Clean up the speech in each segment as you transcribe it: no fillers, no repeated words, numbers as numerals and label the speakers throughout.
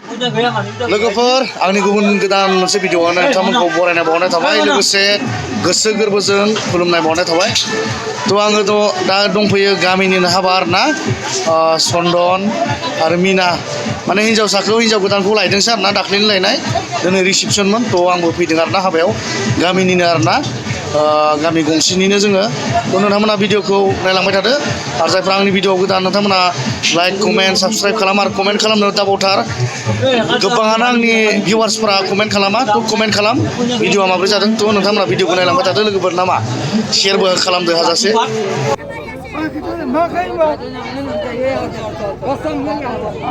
Speaker 1: लोगोफोर आंनि गुबुन गोदान मोनसे भिडिअआवनो नोंथांमोनखौ बरायनाय बावनाय थाबाय लोगोसे गोसो गोरबोजों खुलुमनाय बावनाय थाबाय थ' आङो दा दंफैयो गामिनिनो हाबा आरोना चन्दन आरो मिना माने हिन्जावसाखौ हिन्जाव गोदानखौ लायदोंसो आरोना दाख्लैनो लायनाय दिनै रिसिपसनमोन थ' आंबो फैदों आरोना हाबायाव गामिनिनो आरोना गामि गंसेनिनो जोङो थ' नोंथांमोना भिडिअखौ नायलांबाय थादो आरो जायफ्रा आंनि भिडिअआव गोदान नोंथांमोना लाइक कमेन्ट साबस्क्राइब खालाम आरो कमेन्ट खालामनो दाबावथार गोबाङानो आंनि भिउवार्सफोरा कमेन्ट खालामा थ' कमेन्ट खालाम भिडिअआ माबोरै जादों थ' नोंथांमोना भिडिअखौ नायलांबाय थादो लोगोफोर नामा शेयारबो खालामदो हाजासे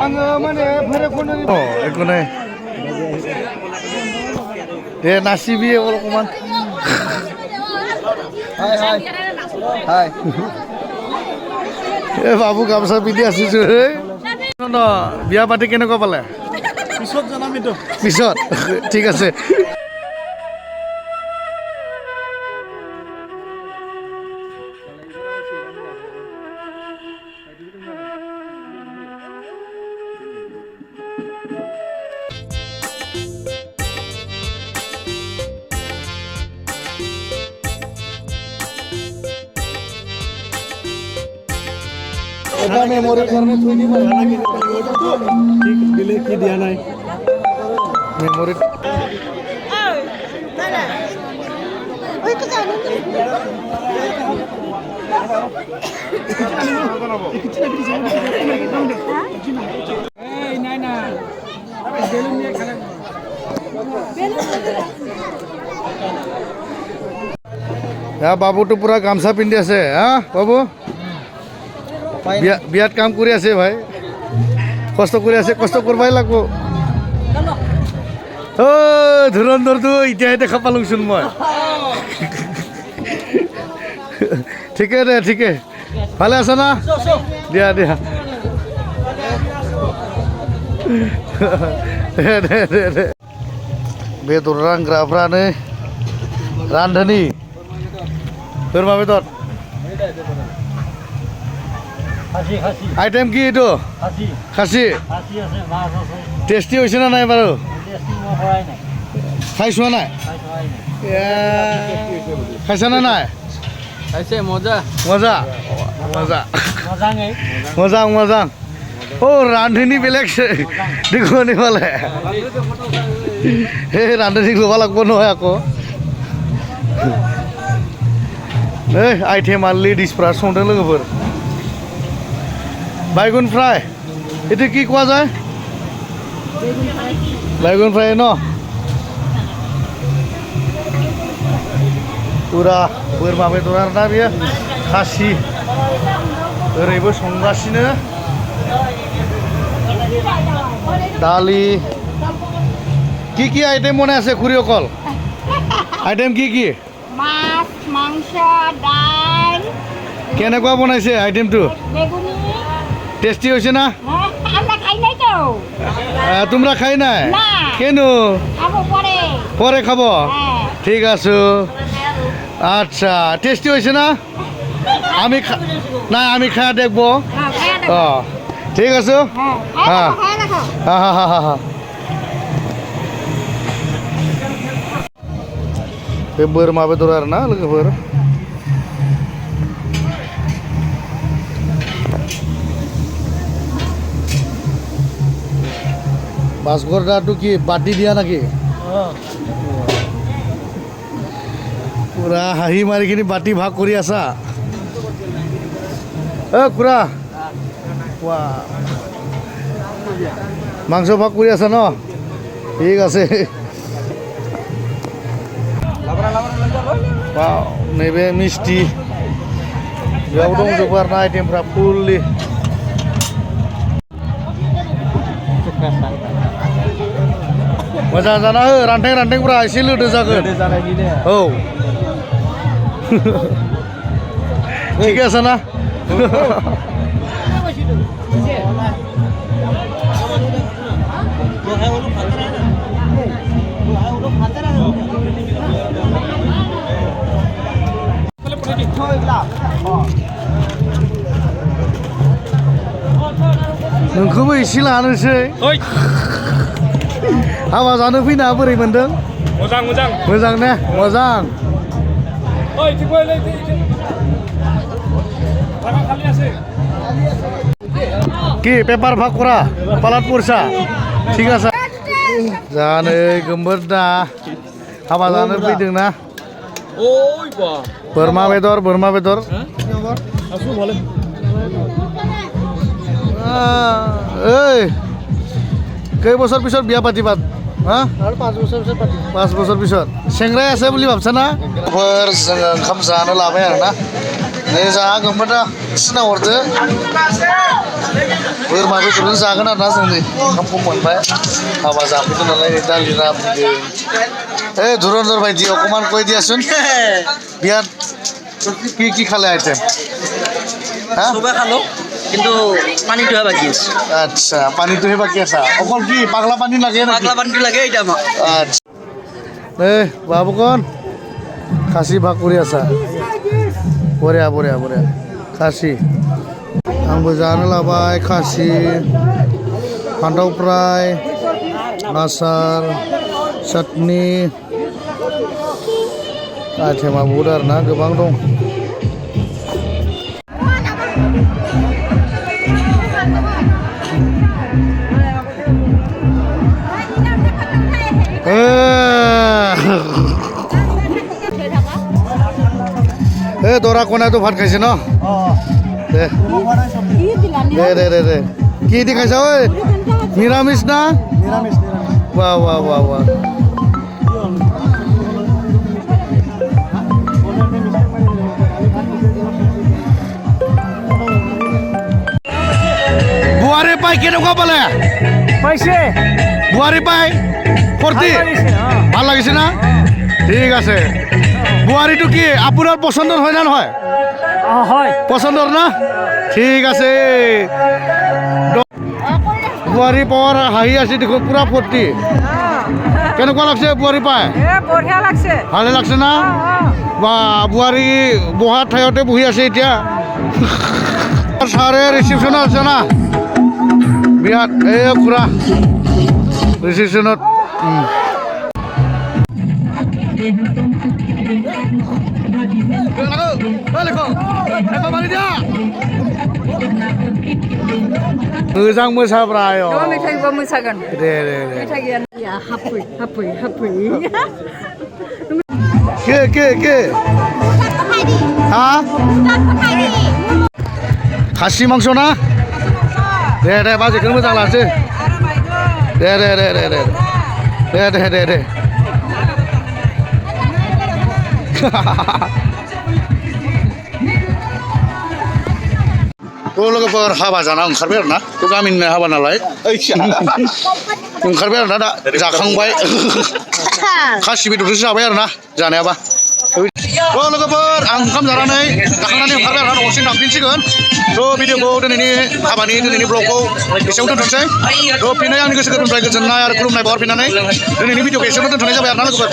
Speaker 2: आङो माने भैरबखुन्डनि
Speaker 1: एकु নাই দে নাচিবি অলপমান
Speaker 2: হাই হাই হাই
Speaker 1: এ বাবু গামছা পিন্ধি আছিছো বিয়া পাতি কেনেকুৱা পালে
Speaker 2: পিছত জনাম এইটো
Speaker 1: পিছত ঠিক আছে এটা মেমৰি কাৰণে থৈ দিব ঠিক দিলে কি দিয়া নাই মেমৰি বাবুটো পুৰা গামছা পিন্ধি আছে হা বাবু বিয়াত কাম কৰি আছে ভাই কষ্ট কৰি আছে কষ্ট কৰবাই লাগব ঐ ধুৰন্ধৰটো এতিয়াহে দেখা পালোচোন মই ঠিকে দে ঠিকে ভালে আছ না দিয়া দিয়া बेदर रानग्राफ्रानो रानधोनि बोरमा बेदर आइटेम কি এইটো খাসি টেস্টি হৈছে না নাই বাৰু খাই চোৱা নাই খাইছা না নাই
Speaker 2: খাইছে মজা
Speaker 1: মজা মজা মজা মজা ও ৰান্ধনি বেলেগ দেখুৱানি পালে সেই ৰান্ধনি ল'ব লাগিব নহয় আকৌ এই आइटेम लेडिसफ्रा संदों लोगोफोर बैगन फ्राय itu কি কোৱা যায় बैगन फ्राय न पुरा बोरमा बेदर आरोना बेयो खासि ओरैबो संगासिनो दालि কি आइटेम বনাই আছে খুৰী অকল आइटेम কি
Speaker 3: মাছ মাংস ডাল
Speaker 1: কেনেকুৱা বনাইছে আইটেমটো
Speaker 3: বেগুনি
Speaker 1: টেস্টি হৈছে না
Speaker 3: আমরা খাই নাই তো
Speaker 1: তোমরা খাই নাই
Speaker 3: না
Speaker 1: কেন
Speaker 3: খাবো পরে
Speaker 1: পরে খাবো
Speaker 3: হ্যাঁ
Speaker 1: ঠিক আছে আচ্ছা টেস্টি হয়েছে না আমি না আমি খাওয়া দেখবো
Speaker 3: হ্যাঁ খায়া দেখো
Speaker 1: ঠিক আছে
Speaker 3: হ্যাঁ খায়া দেখো
Speaker 1: হ্যাঁ হ্যাঁ হ্যাঁ হ্যাঁ बोरमा बेदर आरोना लोगोफोर बासगरदाটো কি বাটি দিয়া নাকি পুরা হাঁহি মাৰিখিনি বাটি ভাগ কৰি আছা খুৰা মাংস ভাগ কৰি আছা ন ঠিক আছে नैबे मिस्टी बेयाव दंजोबो आरोना आइटेमफ्रा फुललि मोजां जाना हो रानथें-रानथेंफ्रा एसे लोदो जागोन औ ठीक আছে ना नोंखौबो एसे लानोसै Hawa जानो फैना बोरै मोनदों?
Speaker 2: मोजां मोजां
Speaker 1: मोजां ने? मोजां.
Speaker 2: ओइ ठीक गयलै थाखा खालि আছে
Speaker 1: কি পেপার ভাগ করা পালাত পড়ছা ঠিক আছে জানো गोमबोर दा हाबा जानो फैदों ना
Speaker 2: ओइ बा
Speaker 1: बोरमा बेदर
Speaker 2: আসু বলে
Speaker 1: ओइ कई बছর পিছত বিয়া পাতিবাত হা
Speaker 2: আর 5 বছর পাতি
Speaker 1: 5 বছর পিছত सेंग्राया আছে বুলি ভাবছা না फोर जों ओंखाम जानो लाबाय आरो ना नै जाहा गोमबोर दा सिना हरदो बोरमा बेदरजों जागोन आरो ना जों नै ओंखामखौ मोनबाय हाबा जाफैदों नालाय दालि राफैदों এই ধুরন্ধর ভাই দিয়ে অকমান কৈ দিয়াচোন বিয়াত কি খালে আইটেম হ্যাঁ
Speaker 4: সবে খালো কিন্তু পানীটোহে বাকী আছে
Speaker 1: আচ্ছা পানীটোহে বাকী আছে অকল কি পাগলা পানী লাগে নাকি
Speaker 4: পাগলা পানীটো লাগে এতিয়া আমাক
Speaker 1: আচ্ছা এই বাবুকন খাসি ভাগ কৰি আছা বঢ়িয়া বঢ়িয়া বঢ়িয়া खासि आंबो जानो लाबाय खासि फान्थाव फ्राय आसार चटनि आइटेमा बहुद आरोना गोबां दं দৰা কণাইতো ভাত খাইছে ন দে দে দে দে কি দি খাইছা ঐ নিৰামিষ না বাহ বাহ বাহ বাহ বোৱাৰী পাই কেনেকুৱা পালে
Speaker 2: পাইছে
Speaker 1: বোৱাৰী পাই ফৰ্তি ভাল লাগিছে না ঠিক আছে বোৱাৰীটো কি আপোনাৰ পচন্দৰ হয় না নহয়
Speaker 2: হয়
Speaker 1: পচন্দৰ না ঠিক আছে বোৱাৰী পোৱাৰ হাঁহি আছে দেখোন পুৰা ফূৰ্তি কেনেকুৱা লাগছে বোৱাৰী পাই
Speaker 5: বঢ়িয়া লাগছে
Speaker 1: ভালে লাগছে না বা বোৱাৰী বহা ঠাইতে বহি আছে এতিয়া ছাৰে ৰিচিপশ্যনত আছে না বিয়াত এই পুৰা ৰিচিপশ্যনত मोजां मोसाब्रा
Speaker 5: मेथाइबो मोसागोन
Speaker 1: दे दे दे
Speaker 5: मेथाइ गैया हाफै
Speaker 1: के हा खासि मांस ना दे दे बाजेखौनो मोजां लानोसै दे दे दे दे दे दे दे दे दे लोगोफोर हाबा जाना ओंखारबाय आरो ना थ' गामिनिनो हाबा नालाय ओंखारबाय आरो ना दा जाखांबाय खासि बेदरजों जाबाय आरो ना जानायाबा थ' लोगोफोर आं ओंखाम जानानै जाखांनानै ओंखारबाय आरो ना न'सिम थांफिनसिगोन थ' भिडिअखौ दिनैनि ब्लगखौ एसेयावनो दोनथ'नोसै थ' फिनै आंनि गोसो गोरबोनिफ्राय गोजोननाय आरो खुलुमनाय बावहरफिननानै दिनैनि भिडिअखौ एसेयावनो दोनथ'नाय जाबाय आरो ना लोगोफोर